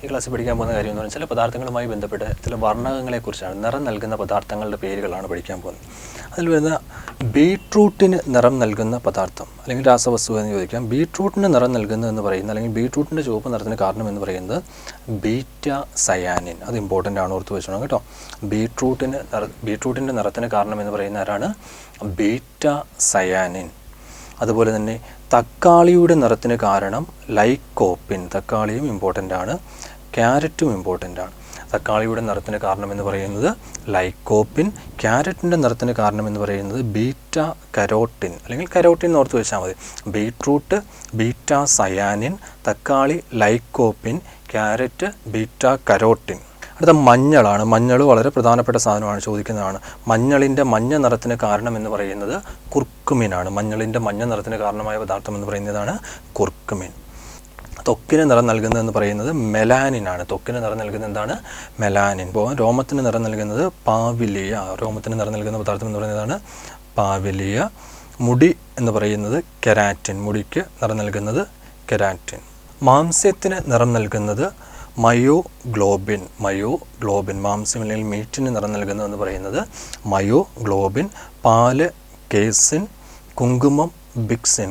ഈ ക്ലാസ്സിൽ പഠിക്കാൻ പോകുന്ന കാര്യം എന്ന് പറഞ്ഞാൽ ചില പദാർത്ഥങ്ങളുമായി ബന്ധപ്പെട്ട് ചില വർണ്ണകങ്ങളെക്കുറിച്ചാണ്. നിറം നൽകുന്ന പദാർത്ഥങ്ങളുടെ പേരുകളാണ് പഠിക്കാൻ പോകുന്നത്. അതിൽ വരുന്ന ബീട്രൂട്ടിന് നിറം നൽകുന്ന പദാർത്ഥം അല്ലെങ്കിൽ രാസവസ്തു എന്ന് ചോദിക്കാം. ബീട്രൂട്ടിന് നിറം നൽകുന്നതെന്ന് പറയുന്നത് അല്ലെങ്കിൽ ബീട്രൂട്ടിൻ്റെ ചുവപ്പ് നിറത്തിന് കാരണം എന്ന് പറയുന്നത് ബീറ്റ സയാനിൻ. അത് ഇമ്പോർട്ടൻ്റ് ആണ്, ഓർത്ത് വെച്ചോണം കേട്ടോ. ബീട്രൂട്ടിൻ്റെ നിറത്തിന് കാരണം എന്ന് പറയുന്ന ആരാണ്? Beta cyanin. അതുപോലെ തന്നെ തക്കാളിയുടെ നിറത്തിന് കാരണം ലൈക്കോപ്പിൻ. തക്കാളിയും ഇമ്പോർട്ടൻ്റ് ആണ്, ക്യാരറ്റും ഇമ്പോർട്ടൻ്റ് ആണ്. തക്കാളിയുടെ നിറത്തിന് കാരണം എന്ന് പറയുന്നത് ലൈക്കോപ്പിൻ, ക്യാരറ്റിൻ്റെ നിറത്തിന് കാരണം എന്ന് പറയുന്നത് ബീറ്റ കരോട്ടിൻ അല്ലെങ്കിൽ കരോട്ടിൻ എന്ന് ഓർത്ത് വെച്ചാൽ മതി. ബീട്രൂട്ട് ബീറ്റ സയാനിൻ, തക്കാളി ലൈക്കോപ്പിൻ, ക്യാരറ്റ് ബീറ്റ കരോട്ടിൻ. അടുത്ത മഞ്ഞളാണ്. മഞ്ഞൾ വളരെ പ്രധാനപ്പെട്ട സാധനമാണ്, ചോദിക്കുന്നതാണ്. മഞ്ഞളിൻ്റെ മഞ്ഞ നിറത്തിന് കാരണം എന്ന് പറയുന്നത് കുർക്കുമിനാണ്. മഞ്ഞളിൻ്റെ മഞ്ഞ നിറത്തിന് കാരണമായ പദാർത്ഥം എന്ന് പറയുന്നതാണ് കുർക്കുമിൻ. ത്വക്കിന് നിറം നൽകുന്നതെന്ന് പറയുന്നത് മെലാനിനാണ്. ത്വക്കിന് നിറം നൽകുന്നത് എന്താണ്? മെലാനിൻ. ഇപ്പോൾ രോമത്തിന് നിറം നൽകുന്നത് പാവിലിയ. രോമത്തിന് നിറം നൽകുന്ന പദാർത്ഥം എന്ന് പറയുന്നതാണ് പാവിലിയ. മുടി എന്ന് പറയുന്നത് കെരാറ്റിൻ. മുടിക്ക് നിറം നൽകുന്നത് കെരാറ്റിൻ. മാംസ്യത്തിന് നിറം നൽകുന്നത് മയോഗ്ലോബിൻ. മാംസ്യം അല്ലെങ്കിൽ മീറ്റിന് നിറം നൽകുന്നതെന്ന് പറയുന്നത് മയോഗ്ലോബിൻ. പാല് കേസിൻ, കുങ്കുമം ബിക്സിൻ.